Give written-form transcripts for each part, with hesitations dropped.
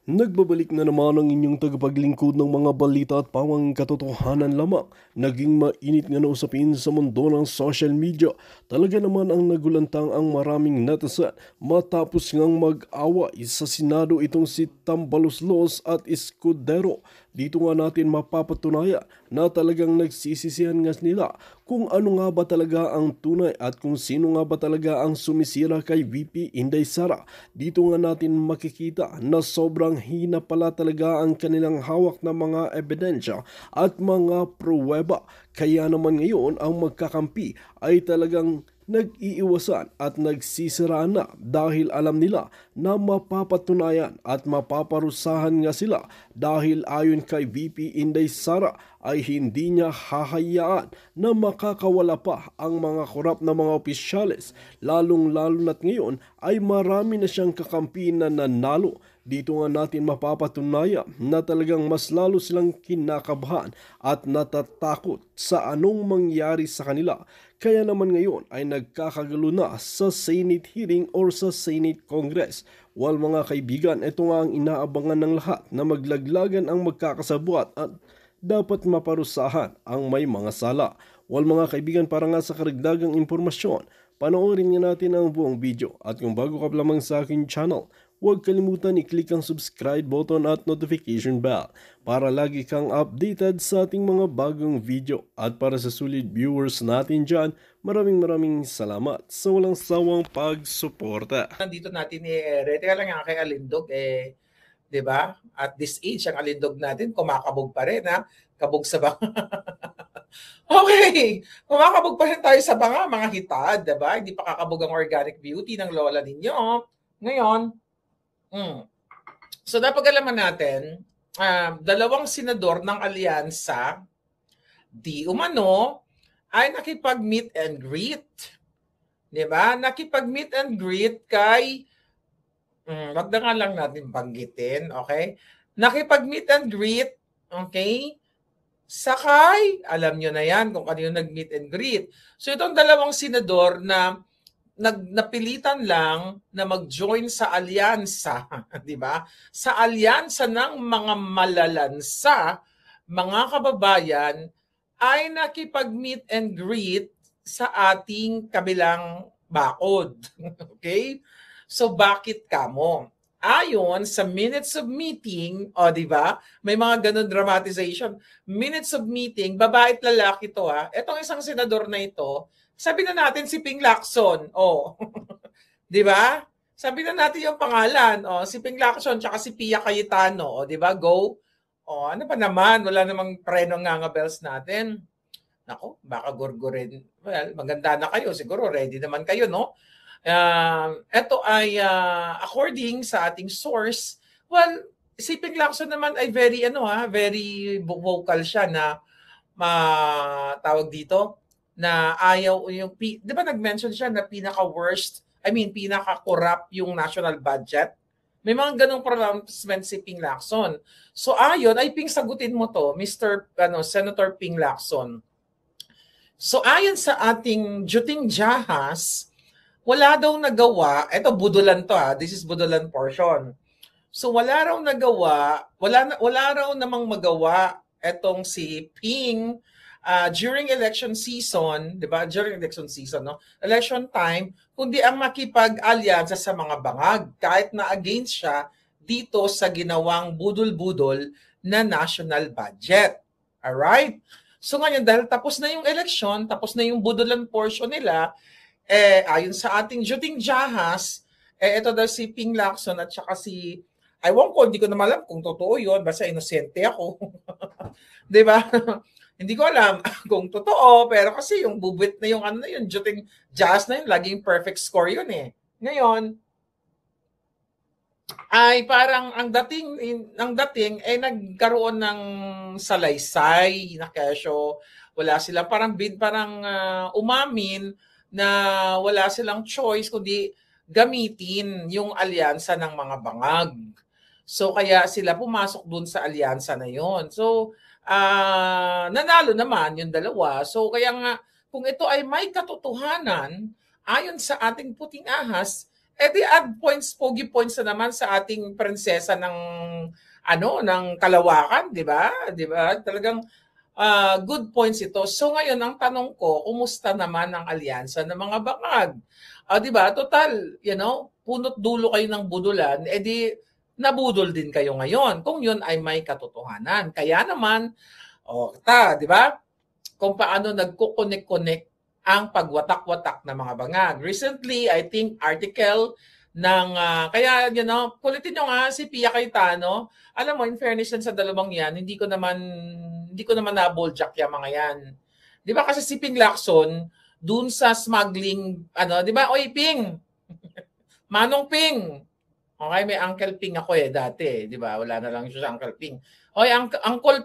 Nagbabalik na naman ang inyong tagapaglingkod ng mga balita at pawang katotohanan lamang. Naging mainit nga na usapin sa mundo ng social media. Talaga naman ang nagulantang ang maraming netizen matapos ngang mag-away sa Senado itong si Tambaloslos at Escudero. Dito nga natin mapapatunayan na talagang nagsisisihan nga nila kung ano nga ba talaga ang tunay at kung sino nga ba talaga ang sumisira kay VP Inday Sara. Dito nga natin makikita na sobrang hina pala talaga ang kanilang hawak na mga ebidensya at mga pruweba. Kaya naman ngayon ang magkakampi ay talagang nag-iiwasan at nagsisiraan na dahil alam nila na mapapatunayan at mapaparusahan nga sila dahil ayon kay VP Inday Sara ay hindi niya hahayaan na makakawala pa ang mga korap na mga opisyales lalong-lalo na't ngayon ay marami na siyang kakampi na nanalo. Dito nga natin mapapatunayan na talagang mas lalo silang kinakabahan at natatakot sa anong mangyari sa kanila. Kaya naman ngayon ay nagkakagulo na sa Senate hearing or sa Senate Congress. Well mga kaibigan, ito nga ang inaabangan ng lahat na maglaglagan ang magkakasabwat at dapat maparusahan ang may mga sala. Well mga kaibigan, para nga sa karagdagang impormasyon, panoorin nga natin ang buong video. At kung bago ka pa lamang sa aking channel, huwag kalimutan i-click ang subscribe button at notification bell para lagi kang updated sa ating mga bagong video. At para sa sulit viewers natin dyan, maraming salamat sa walang sawang pagsuporta. Nandito natin teka lang nga kay Alindog 'di ba? At this age ang Alindog natin kumakabog pa rin ha. Kabog sa banga. Okay, kumakabog pa rin tayo sa banga mga hitad, 'di ba? Hindi pa kakabog ang organic beauty ng lola ninyo. Ngayon, so napag-alaman natin, dalawang senador ng alyansa di umano ay nakipag-meet and greet. 'Di ba? Nakipag-meet and greet kay wag na nga lang natin banggitin, okay? Nakipag-meet and greet, okay? Sakay, alam nyo na yan kung kanino nag-meet and greet. So itong dalawang senador na napilitan lang na mag-join sa alyansa, di ba? Sa alyansa ng mga malalansa, mga kababayan, ay nakipag-meet and greet sa ating kabilang bakod. Okay? So bakit kamo? Ayon sa minutes of meeting, di ba? May mga ganun dramatization. Minutes of meeting, babae at lalaki to ha. Etong isang senador na ito, sabi na natin si Ping Lacson. Di ba? Sabi na natin yung pangalan. Si Ping Lacson tsaka si Pia Cayetano. Di ba? Go. Ano pa naman? Wala namang preno nga bells natin. Nako, baka gurgurin. Well, maganda na kayo. Siguro ready naman kayo, no? Ito ay according sa ating source, well, si Ping Lacson naman ay very very vocal siya na tawag dito na ayaw yung 'di ba nag-mention siya na pinaka-corrupt yung national budget. May mga ganung pronouncement si Ping Lacson. So ayon ay Ping sagutin mo to, Mr. Senator Ping Lacson. So ayon sa ating Juting Jahas, wala daw nagawa, eto budulan to this is budulan portion. So wala raw nagawa, wala raw namang magawa etong si Ping during election season, 'di ba? During election season, no? Election time, kundi ang makipag-alyansa sa mga bangag kahit na against siya dito sa ginawang budol-budol na national budget. All right? So ngayon dahil tapos na yung election, tapos na yung budulan portion nila, ayon sa ating Juting Jahas, ito daw si Ping Lacson at saka si, hindi ko na alam kung totoo yun, basta inosente ako. Di ba? Hindi ko alam kung totoo, pero kasi yung bubwit na yung yung Juting Jahas na yun, laging perfect score yun Ngayon, ay parang ang dating ay nagkaroon ng salaysay na kesyo. Wala sila parang umamin na wala silang choice kundi gamitin yung alyansa ng mga bangag. So kaya sila pumasok dun sa alyansa na yon. So nanalo naman yung dalawa. So kaya nga kung ito ay may katotohanan, ayon sa ating puting ahas, di add points, pogi points na naman sa ating prinsesa ng ng Kalawakan, 'di ba? 'Di ba? Talagang good points ito. So ngayon ang tanong ko, kumusta naman ang alyansa ng mga bangag? 'Di ba? Total, punot dulo kayo ng budulan, di nabudol din kayo ngayon. Kung 'yun ay may katotohanan. Kaya naman, 'di ba? Kung paano nagko-connect-connect ang pagwatak-watak ng mga bangag. Recently, I think article ng kaya kulitin nyo nga si Pia Cayetano. Alam mo, in fairness sa dalawang yan, hindi ko naman na-boldjack yung mga yan. 'Di ba kasi si Ping Lacson dun sa smuggling 'di ba? Oy Ping. Manong Ping. Okay, may Uncle Ping ako dati, 'di ba? Wala na lang siya sa Uncle Ping. Oy, Uncle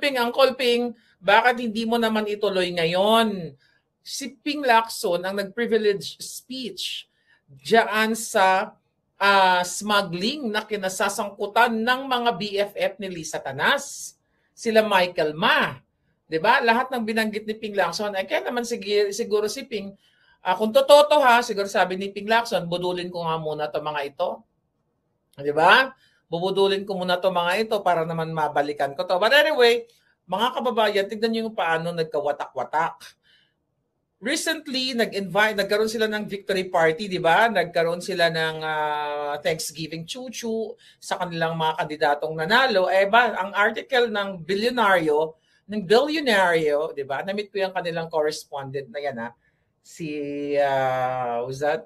Ping, bakit hindi mo naman ituloy ngayon? Si Ping Lacson ang nag-privilege speech diyan sa smuggling na kinasasangkutan ng mga BFF ni Lisa Tanas. Sila Michael Ma. 'Di ba? Lahat ng binanggit ni Ping Lacson ay kaya naman siguro si Ping kung totoo to siguro sabi ni Ping Lacson, budulin ko nga muna 'to mga ito. 'Di ba? Bubudulin ko muna 'to mga ito para naman mabalikan ko 'to. But anyway, mga kababayan, tignan niyo kung paano nagkawatak-watak. Recently, nagkaroon sila ng victory party, 'di ba? Nagkaroon sila ng Thanksgiving chuchu sa kanilang mga kandidatong nanalo. Ang article ng bilyonaryo, 'di ba? Na-meet ko yung kanilang correspondent na yan si who's that?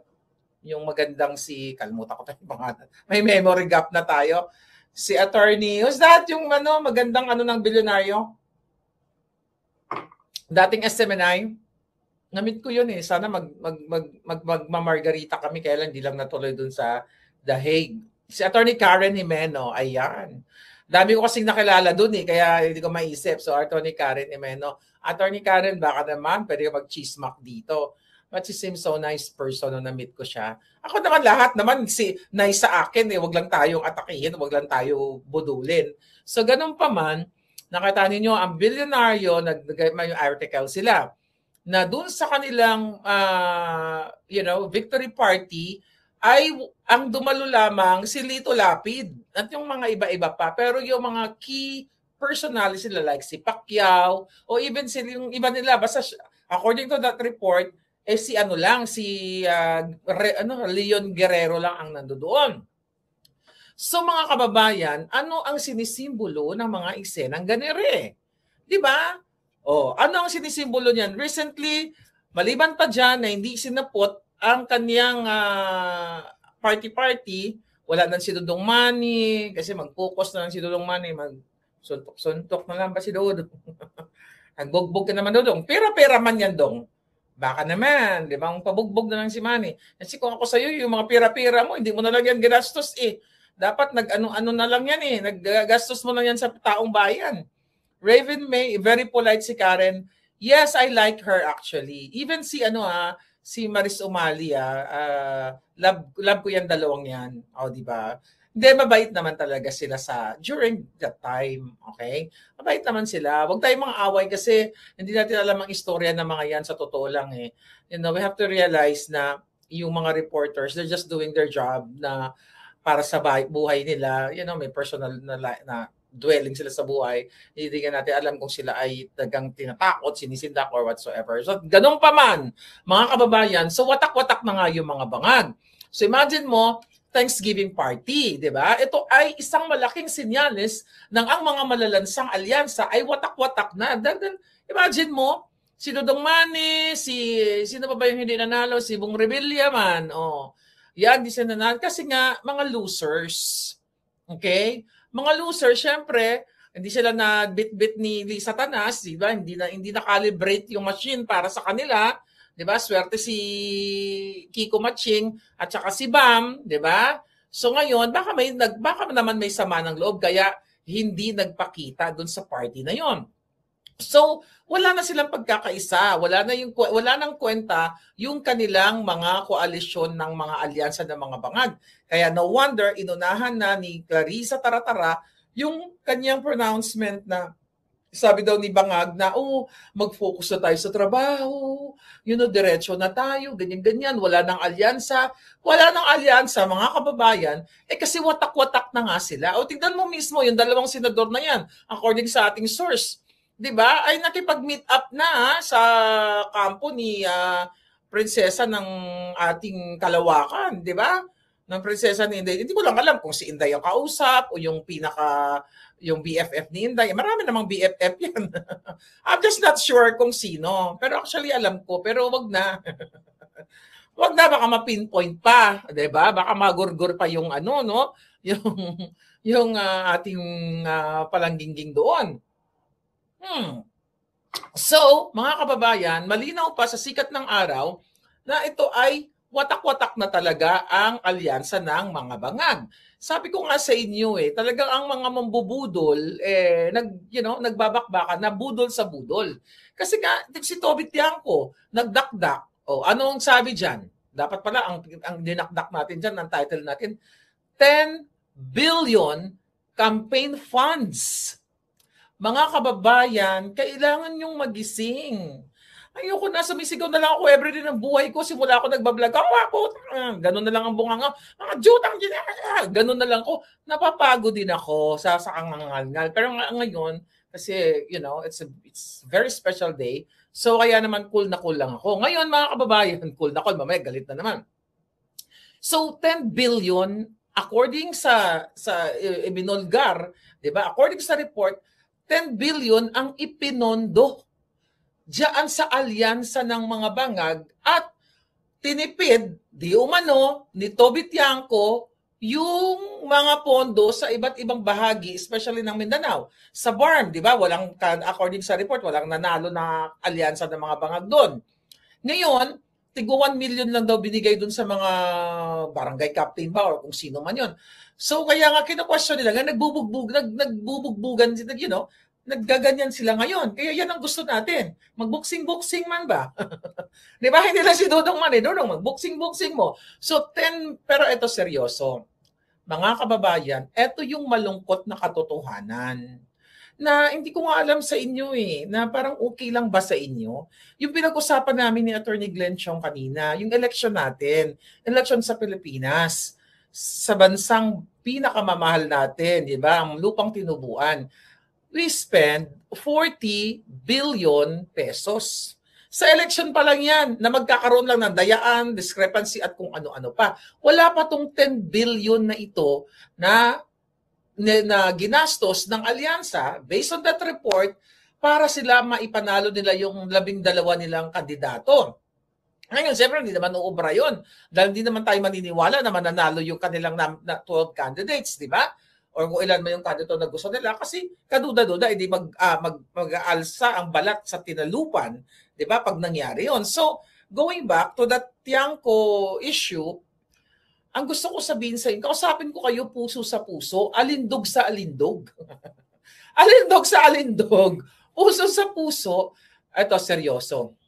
Yung magandang kalimutan ko tayong pangalan. May memory gap na tayo. Si attorney, who's that? Yung magandang ng bilyonaryo? Dating SMNI. Na-meet ko yun Sana magmamargarita kami, kaya lang hindi lang natuloy dun sa The Hague. Si Attorney Karen Jimeno, ayan. Dami ko kasing nakilala dun kaya hindi ko maisip. So, Attorney Karen Jimeno. Attorney Karen, baka naman, pwede ka mag-chismak dito. But she seems so nice person nung na-meet ko siya. Ako naman lahat naman, nice sa akin wag lang tayong atakihin, wag lang tayo budulin. So, ganun pa man, nakita ninyo, ang bilyonaryo, may article sila na dun sa kanilang victory party ay ang dumalo lamang si Lito Lapid at yung mga iba-iba pa. Pero yung mga key personalities sila like si Pacquiao o even yung iba nila, basta according to that report, si Leon Guerrero lang ang nandoon. So mga kababayan, ano ang sinisimbolo ng mga eksenang ganire? 'Di ba? Ano ang sinisimbolo niyan? Recently, maliban pa dyan na hindi sinapot ang kanyang party-party, wala nang si Dudong Manny, kasi mag-focus na lang si Dudong Manny, mag-suntok na lang ba si Dudong? Nagbugbog ka naman Dudong. Pera-pera man yan Dong. Baka naman, di ba? Ang pabugbog na lang si Manny. Kasi kung ako sa'yo, yung mga pera-pera mo, hindi mo na lang yan ginastos Dapat nag-ano-ano na lang yan Naggastos mo lang yan sa taong bayan. Raven May, very polite si Karen. Yes, I like her actually. Even si Maris Umali, love ko yan dalawang yan. Di ba? Hindi, mabait naman talaga sila during that time. Okay? Mabait naman sila. Huwag tayong mga away kasi hindi natin alam ang istorya ng mga yan sa totoo lang we have to realize na yung mga reporters, they're just doing their job na para sa buhay nila. May personal na dwelling sila sa buhay, hindi nga natin alam kung sila ay tagang tinatakot, sinisindak or whatsoever. So, ganun pa man, mga kababayan, so watak-watak na nga yung mga bangag. So, imagine mo, Thanksgiving party, di ba? Ito ay isang malaking senyales ng ang mga malalansang alyansa ay watak-watak na. Imagine mo, si Dudong Manny, sino pa ba yung hindi nanalo? Si Bong Revilla man. Yan, di sila nanalo. Kasi nga, mga losers. Okay? Mga loser, syempre, hindi sila na bit-bit ni Lisa Tanas, di ba? Hindi na calibrate yung machine para sa kanila, di ba? Swerte si Kiko Matching at saka si Bam, di ba? So ngayon, baka naman may sama ng loob kaya hindi nagpakita doon sa party na yon. So, wala na silang pagkakaisa, wala nang kwenta yung kanilang mga koalisyon ng mga alyansa ng mga bangag. Kaya no wonder inunahan na ni Clarissa Taratara yung kanyang pronouncement na Sabi daw ni Bangag na, mag-focus na tayo sa trabaho, diretso na tayo, ganyan-ganyan, wala nang alyansa. Wala nang alyansa, mga kababayan, kasi watak-watak na nga sila. O tignan mo mismo, yung dalawang senador na yan, according sa ating source, di ba, ay nakipag-meet up na sa kampo ni prinsesa ng ating Kalawakan, di ba? Ng prinsesa ni Inday. Hindi ko lang alam kung si Inday ang kausap o yung yung BFF ni Inday. Marami namang BFF yan. I'm just not sure kung sino. Pero actually alam ko. Pero wag na. Wag na, baka ma-pinpoint pa. Diba? Baka magurgur pa yung no? Yung ating palangginging doon. So, mga kababayan, malinaw pa sa sikat ng araw na ito ay watak-watak na talaga ang alyansa ng mga bangag. Sabi ko nga sa inyo talagang ang mga mambubudol nagbabakbakan na budol sa budol. Kasi nga si Toby Tiangco nagdakdak. Ano ang sabi diyan? Dapat pala ang dinakdak natin diyan, ang title natin 10 billion campaign funds. Mga kababayan, kailangan yung magising. Ayoko na, sumisigaw na lang ako everyday ng buhay ko. Simula ako nagbablog. Ganun na lang ang bunganga. Mga jutang, ganun na lang ko. Napapagod din ako sa kangangal. Pero ngayon, kasi, it's very special day. So, kaya naman cool na cool lang ako. Ngayon, mga kababayan, cool na cool. Mamaya, galit na naman. So, 10 billion, according sa ibinulgar, di ba? According sa report, 10 billion ang ipinondo diyan sa alyansa ng mga bangag at tinipid di umano ni Toby Tiangco yung mga pondo sa iba't ibang bahagi, especially ng Mindanao. Sa BARM, di ba? According sa report, walang nanalo na alyansa ng mga bangag doon. Ngayon, tigo 1 million lang daw binigay doon sa mga barangay captain ba o kung sino man yon. So kaya nga kina-question nila, nagbubugbugan, naggaganyan sila ngayon. Kaya yan ang gusto natin. Mag-boxing-boxing man ba? Di ba? Hindi lang si Dudong man Dudong, mag-boxing-boxing mo. So, pero ito seryoso. Mga kababayan, ito yung malungkot na katotohanan na hindi ko nga alam sa inyo na parang okay lang ba sa inyo? Yung pinag-usapan namin ni Attorney Glenn Chong kanina, yung election natin, election sa Pilipinas, sa bansang pinakamamahal natin, di ba? Ang lupang tinubuan. We spend 40 billion pesos. Sa election pa lang yan, na magkakaroon lang ng dayaan, discrepancy at kung ano-ano pa. Wala pa tong 10 billion na ito na ginastos ng alyansa based on that report para sila maipanalo nila yung 12 nilang kandidato. Ngayon, siyempre, hindi naman uubra yun. Dahil hindi naman tayo maniniwala na mananalo yung kanilang 12 candidates, di ba? O kung ilan man yung kandidato na gusto nila kasi kaduda-duda hindi mag-aalsa ang balat sa tinalupan, 'di ba, pag nangyari 'yon. So, going back to that Tiangco issue, ang gusto ko sabihin sa inyo, kausapin ko kayo puso sa puso, alindog sa alindog. Alindog sa alindog, puso sa puso. Ito, seryoso.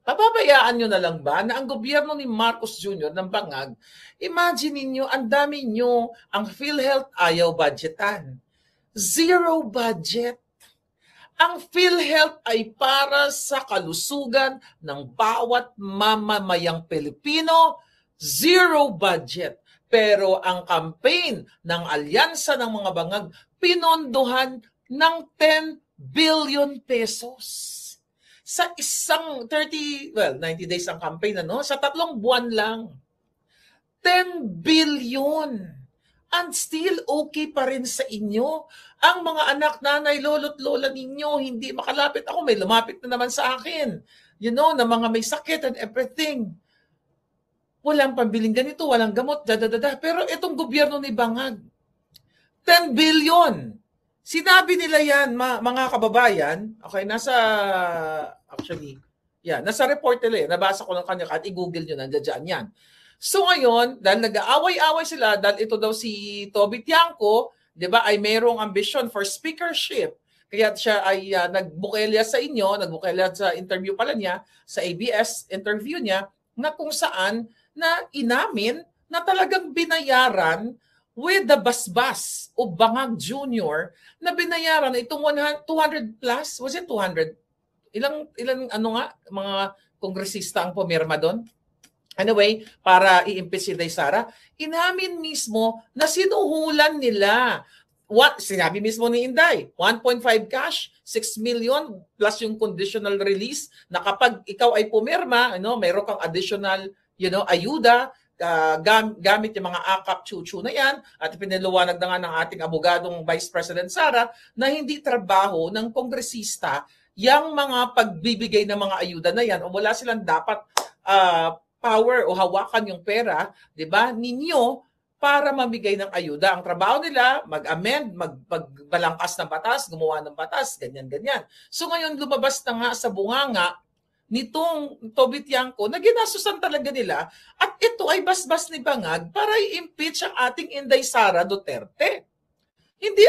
Papabayaan nyo na lang ba na ang gobyerno ni Marcos Jr. ng Bangag, imagine niyo ang dami nyo, ang PhilHealth ayaw budgetan. Zero budget. Ang PhilHealth ay para sa kalusugan ng bawat mamamayang Pilipino, zero budget. Pero ang campaign ng Alyansa ng mga Bangag, pinondohan ng 10 billion pesos. Sa isang 90 days ang campaign, sa 3 buwan lang. 10 billion. And still okay pa rin sa inyo. Ang mga anak, nanay, lolo't lola ninyo, hindi makalapit. Ako, may lumapit na naman sa akin. Na mga may sakit and everything. Walang pambiling ganito, walang gamot, Pero itong gobyerno ni Bangag, 10 billion. Sinabi nila yan, mga kababayan, okay, nasa report nila nabasa ko ng kanya, at i-google nyo, nandiyan yan. So ngayon, dahil nag-aaway-aaway sila, dahil ito daw si Toby Tiangco, di ba, ay mayroong ambition for speakership. Kaya siya ay nagbukelya sa inyo, nagbukelya sa interview pala niya, sa ABS interview niya, na kung saan na inamin na talagang binayaran with the Basbas o Bangag Jr. na binayaran itong 200 plus, was it 200? Ilang ano nga, mga kongresista ang pumirma doon? Anyway, para i-impeach si Inday Sara, inamin mismo na sinuhulan nila. Sinabi mismo ni Inday, 1.5 cash, 6 million plus yung conditional release na kapag ikaw ay pumirma, mayroon kang additional, ayuda, gamit yung mga AKAP chuchu na yan, at piniliwanag na nga ng ating abogadong Vice President Sara na hindi trabaho ng kongresista yung mga pagbibigay ng mga ayuda na yan, o wala silang dapat power o hawakan yung pera, 'di ba? Ninyo para mamigay ng ayuda. Ang trabaho nila, mag-amend, magbalangkas ng batas, gumawa ng batas, ganyan-ganyan. So ngayon lumabas na nga sa bunganga nitong Toby Tiangco na ginasusan talaga nila at ito ay basbas ni Bangag para i-impeach ang ating Inday Sara Duterte. Hindi,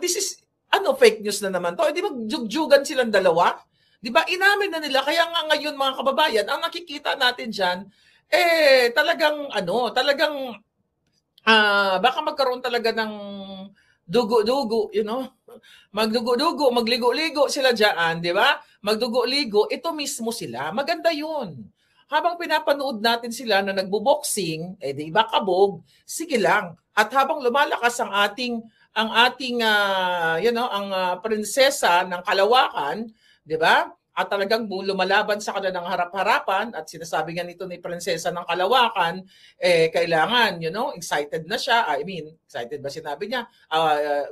this is fake news na naman to. Hindi magjugjugan silang dalawa. Di ba? Inamin na nila. Kaya nga ngayon mga kababayan, ang nakikita natin dyan, talagang baka magkaroon talaga ng dugo-dugo, magdugo-dugo, magligo-ligo sila dyan, di ba? Magdugo-ligo, ito mismo sila. Maganda yun. Habang pinapanood natin sila na nagbo-boxing, di ba kabog, sige lang. At habang lumalakas ang ating prinsesa ng Kalawakan, 'di ba? At talagang lumalaban sa kanilang harap-harapan at sinasabi nga nito ni Prinsesa ng Kalawakan, kailangan, excited na siya. I mean, excited ba sinabi niya?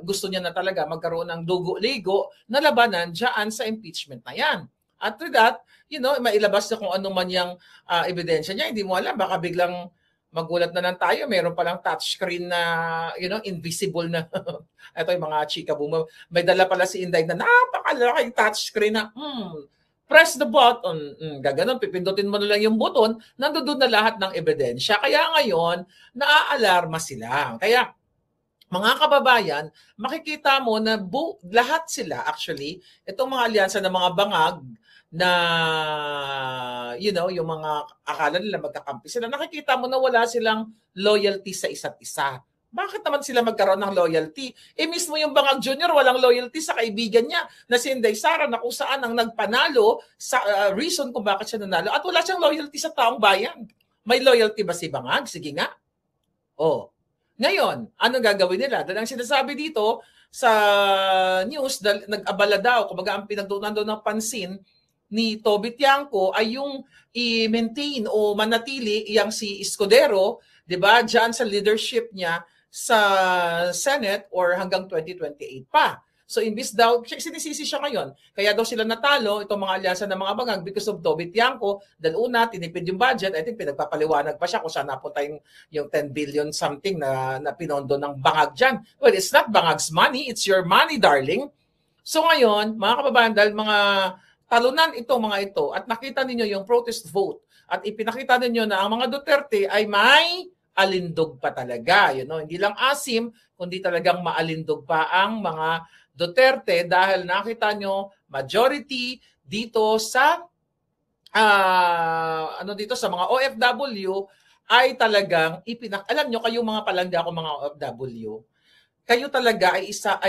Gusto niya na talaga magkaroon ng dugo-ligo na labanan diyan sa impeachment na yan. At with that, mailabas na kung ano man yung ebidensya niya. Hindi mo alam, baka biglang magulat na lang tayo, meron palang touchscreen na, invisible na. Ito yung mga chika boom. May dala pala si Inday na napakalaking touchscreen na, press the button. Gaganon, pipindutin mo na lang yung button, nandoon na lahat ng ebidensya. Kaya ngayon, naaalarma sila. Kaya, mga kababayan, makikita mo na lahat sila, actually, itong mga alyansa ng mga bangag, na yung mga akala nila magkakampi sila, nakikita mo na wala silang loyalty sa isa't isa. Bakit naman sila magkaroon ng loyalty? Mismo yung Bangag Jr. walang loyalty sa kaibigan niya na si Inday Sara na kung saan ang nagpanalo sa reason kung bakit siya nanalo at wala siyang loyalty sa taong bayan. May loyalty ba si Bangag? Sige nga. Ngayon, ano gagawin nila? Dahil ang sinasabi dito sa news, nag-abala daw, kumbaga ang pinagtuunan doon ng pansin ni Toby Tiangco ay yung i-maintain o manatili yang si Escudero, 'di ba? Diyan sa leadership niya sa Senate or hanggang 2028 pa. So imbis daw sinisisi siya ngayon. Kaya daw sila natalo itong mga alyansa ng mga bangag because of Toby Tiangco. Dahil una tinipid yung budget, I think pinagpapaliwanag pa siya kung saan napunta yung 10 billion something na pinondo ng bangag diyan. Well, it's not bangag's money, it's your money, darling. So ngayon, mga kababayan, dahil mga talunan mga ito at nakita ninyo yung protest vote at ipinakita ninyo na ang mga Duterte ay may alindog pa talaga. Hindi lang asim, kundi talagang maalindog pa ang mga Duterte dahil nakita nyo majority dito sa dito sa mga OFW ay talagang alam nyo kayong mga palangga ko mga OFW, kayo talaga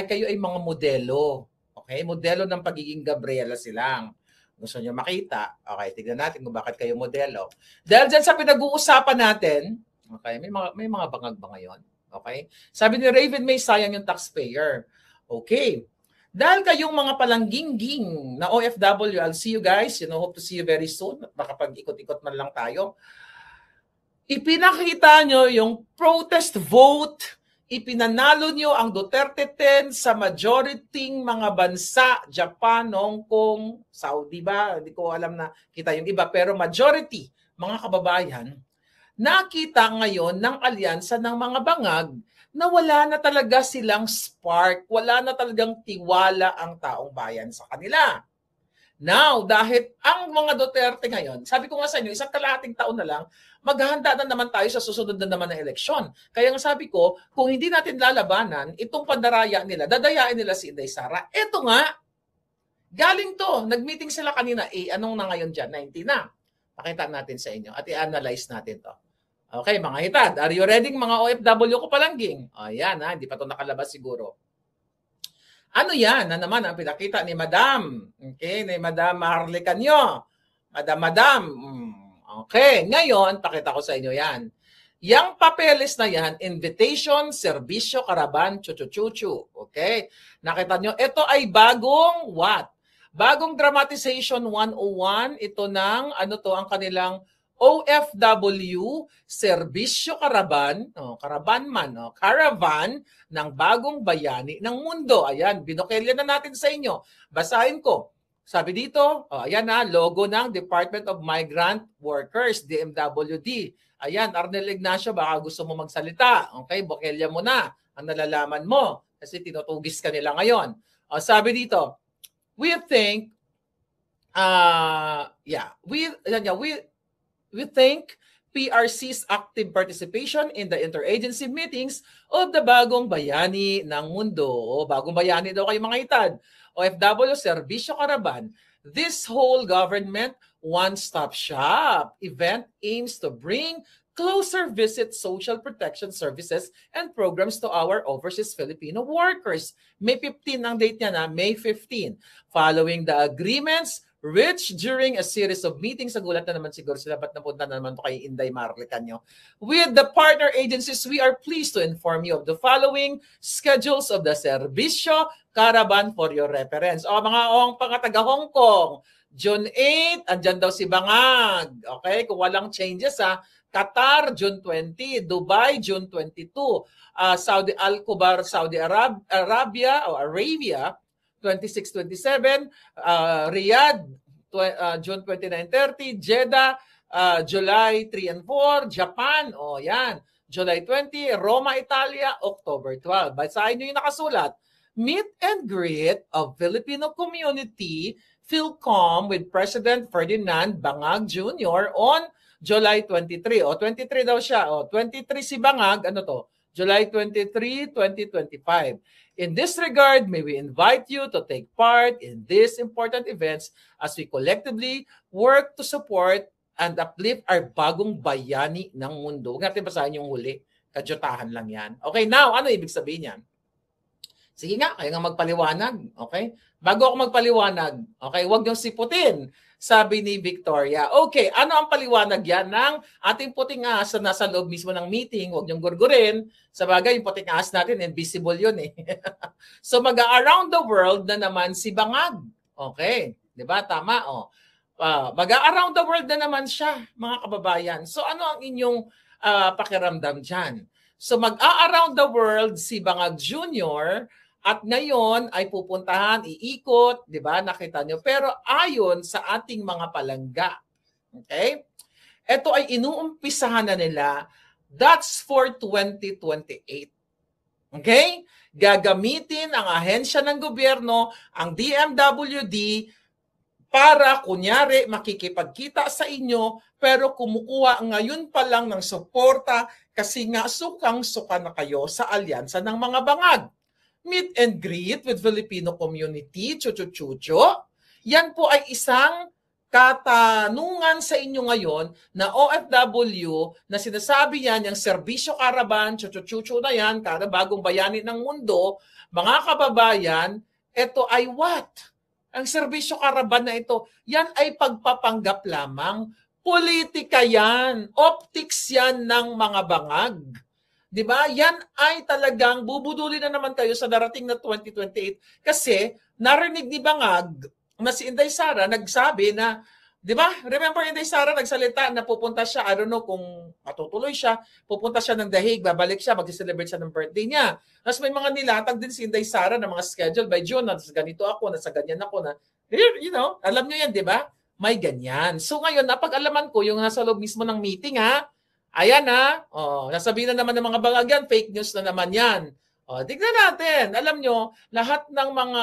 kayo ay mga modelo. Okay, modelo ng pagiging Gabriela silang. Gusto nyo makita? Okay, tignan natin kung bakit kayo modelo. Dahil dyan sa pinag-uusapan natin, okay, may mga bangag ba ngayon? Okay? Sabi ni Raven May, sayang yung taxpayer. Okay. Dahil kayong mga palangging-ging na OFW, I'll see you guys. Hope to see you very soon. Baka pag-ikot-ikot man lang tayo. Ipinakita nyo yung protest vote. Ipinanalo nyo ang Duterte 10 sa majority mga bansa, Japan, Hong Kong, Saudi ba? Hindi ko alam na kita yung iba. Pero majority, mga kababayan, nakita ngayon ng alyansa ng mga bangag na wala na talaga silang spark, wala na talagang tiwala ang taong bayan sa kanila. Now, dahil ang mga Duterte ngayon, sabi ko nga sa inyo, isang kalahating taon na lang, maghahanda na naman tayo sa susunod na naman na eleksyon. Kaya nga sabi ko, kung hindi natin lalabanan, itong pandaraya nila, dadayain nila si Inday Sara. Ito nga, galing to. Nag-meeting sila kanina. Anong na ngayon dyan? 19 na. Pakita natin sa inyo at i-analyze natin to. Okay, mga hitad, are you ready mga OFW ko palangging? Ayan ha, hindi pa ito nakalabas siguro. Ano yan na naman ang pinakita ni Madam? Okay, ni Madam Harley Canyo. Madam. Okay, ngayon, pakita ko sa inyo yan. Yang papeles na yan, invitation, serbisyo, karaban, chuchu-chuchu. Okay? Nakita nyo, ito ay bagong what? Bagong dramatization 101. Ito ng, ano to, ang kanilang OFW, serbisyo karaban, karaban man, caravan ng bagong bayani ng mundo. Ayan, binokelya na natin sa inyo. Basahin ko. Sabi dito, ayan na, logo ng Department of Migrant Workers, DMWD. Ayan, Arnel Ignacio, baka gusto mo magsalita. Okay, bokelya mo na ang nalalaman mo kasi tinutugis ka nila ngayon. Sabi dito, we think, we think PRC's active participation in the interagency meetings of the Bagong Bayani ng Mundo. Bagong Bayani daw kayo mga itad. OFW Serbisyo Karaban. This whole government one-stop shop event aims to bring closer visit social protection services and programs to our overseas Filipino workers. May 15 ang date niya na, May 15. Following the agreements reached during a series of meetings, nagulat na naman siguro sila, ba't napunta na naman to kay Inday Marley Canyo. With the partner agencies, we are pleased to inform you of the following schedules of the Serbisyo Caravan for your reference. Mga taga-Hong Kong, June 8, andyan daw si Bangag. Okay, kung walang changes Qatar, June 20, Dubai, June 22, Saudi Al-Kubar, Saudi Arabia, 26-27, Riyadh, June 29-30, Jeddah, July 3 and 4, Japan, yan, July 20, Roma, Italia, October 12. Basahin nyo yung nakasulat. Meet and greet of Filipino community, PhilCom with President Ferdinand Bangag Jr. on July 23. 23 daw siya. 23 si Bangag, July 23, 2025. In this regard, may we invite you to take part in these important events as we collectively work to support and uplift our bagong bayani ng mundo. Huwag natin basahin yung huli. Kadyutahan lang yan. Okay, now, ano ibig sabihin yan? Sige nga, kayo nga magpaliwanag. Okay? Bago ako magpaliwanag, okay, huwag niyong siputin. Sabi ni Victoria. Okay, ano ang paliwanag yan ng ating puting ahas na nasa loob mismo ng meeting? Huwag niyong gurgurin. Sa bagay, yung puting ahas natin, invisible yun eh. So mag-around the world na naman si Bangag. Okay, di ba? Tama, mag-around the world na naman siya, mga kababayan. So ano ang inyong pakiramdam dyan? So mag-around the world si Bangag Jr., at ngayon ay pupuntahan, iikot, di ba? Nakita nyo. Pero ayon sa ating mga palangga, okay? Ito ay inuumpisahan na nila, that's for 2028. Okay? Gagamitin ang ahensya ng gobyerno, ang DMWD, para kunyari makikipagkita sa inyo, pero kumukuha ngayon pa lang ng suporta kasi nga sukang-suka na kayo sa alyansa ng mga bangag. Meet and greet with Filipino community, chuchu-chucho. Yan po ay isang katanungan sa inyo ngayon na OFW na sinasabi yan, yung serbisyo karaban, chuchu-chucho na yan, kada bagong bayani ng mundo, mga kababayan, ito ay what? Ang serbisyo karaban na ito, yan ay pagpapanggap lamang. Politika yan, optics yan ng mga bangag. Di ba? Yan ay talagang bubuduli na naman kayo sa darating na 2028 kasi narinig ni Bangag na si Inday Sara nagsabi na, di ba? Remember Inday Sara nagsalita na pupunta siya, I don't know kung matutuloy siya, pupunta siya ng Dahig, babalik siya, mag-celebrate siya ng birthday niya. Tapos may mga nilatag din si Inday Sara na mga schedule by June, na ganito ako, nasa ganyan ako na, you know, alam nyo yan, di ba? May ganyan. So ngayon, napag-alaman ko yung nasa loob mismo ng meeting ayan nasabihin na naman ng mga bangag yan, fake news na naman yan. Tignan natin. Alam nyo, lahat ng mga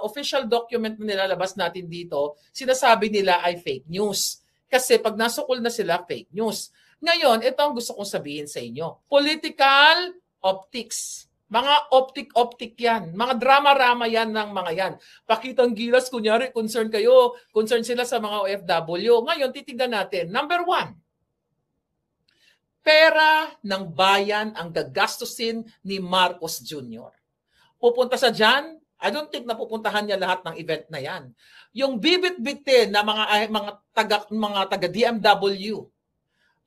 official document na nilalabas natin dito, sinasabi nila ay fake news. Kasi pag nasukol na sila, fake news. Ngayon, ito ang gusto kong sabihin sa inyo. Political optics. Mga optic yan. Mga drama-rama yan ng mga yan. Pakitang gilas, kunyari, concern kayo. Concern sila sa mga OFW. Ngayon, titignan natin. Number 1. Pera ng bayan ang gagastusin ni Marcos Jr. Pupunta sa dyan, I don't think na pupuntahan niya lahat ng event na yan. Yung bibit-bitin na mga taga DMW,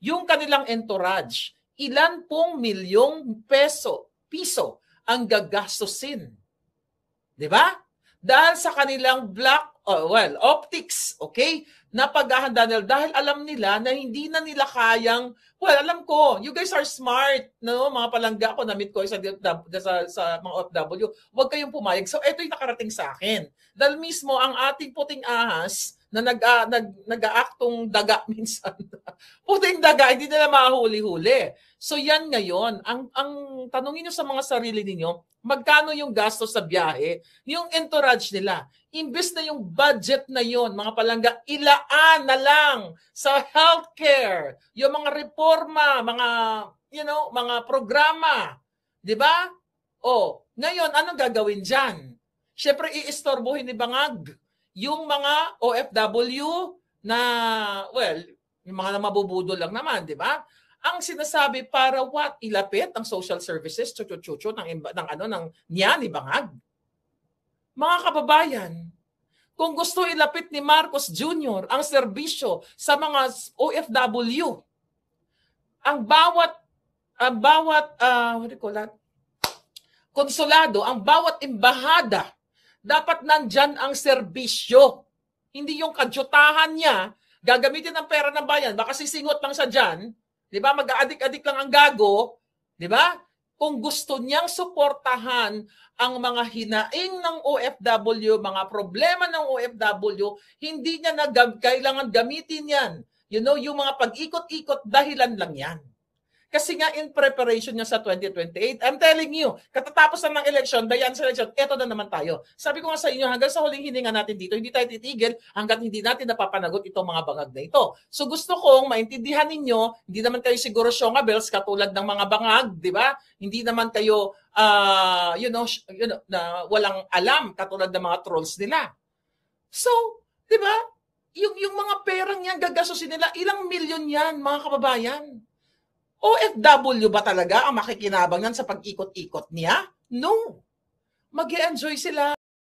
yung kanilang entourage, ilan pong milyong piso ang gagastusin. 'Di ba? Dahil sa kanilang optics, okay? Na paghahanda nila dahil alam nila na hindi na nila kayang, alam ko, you guys are smart, no? Mga palangga ko, na-meet ko sa mga OFW, huwag kayong pumayag. So, ito yung nakarating sa akin. Dahil mismo, ang ating puting ahas, na nag-aaktong daga minsan. Puting daga, hindi nila mahuli-huli. So yan ngayon, ang tanongin nyo sa mga sarili ninyo, magkano yung gasto sa biyahe, yung entourage nila. Imbes na yung budget na yon, mga palangga, ilaan na lang sa healthcare, yung mga reforma, mga programa. 'Di ba? Ngayon, anong gagawin diyan? Syempre, iistorbohin ni Bangag yung mga OFW na, yung mga mabubudol lang naman, 'di ba? Ang sinasabi para what? Ilapit ang social services, chuchu ng niya ni Bangag. Mga kababayan, kung gusto ilapit ni Marcos Jr. ang serbisyo sa mga OFW, ang bawat konsulado, ang bawat embahada, dapat nandyan ang serbisyo. Hindi yung kadyutahan niya, gagamitin ang pera ng bayan, baka sisingot lang sa dyan, di ba? Mag-aadik-adik lang ang gago, di ba? Kung gusto niyang suportahan ang mga hinaing ng OFW, mga problema ng OFW, hindi niya kailangan gamitin yan. Yung mga pag-ikot-ikot, dahilan lang yan. Kasi nga in preparation niya sa 2028, I'm telling you, katatapos na ng election, dayan sa election, eto na naman tayo. Sabi ko nga sa inyo, hanggang sa huling hininga natin dito, hindi tayo titigil hanggat hindi natin napapanagot itong mga bangag na ito. So gusto kong maintindihan ninyo, hindi naman kayo siguro syongabels katulad ng mga bangag, di ba? Hindi naman kayo, na walang alam katulad ng mga trolls nila. So, di ba? Yung mga perang yan, gagastusin nila, ilang milyon yan, mga kababayan. OFW ba talaga ang makikinabang yan sa pag-ikot-ikot niya? No. Mag-e-enjoy sila.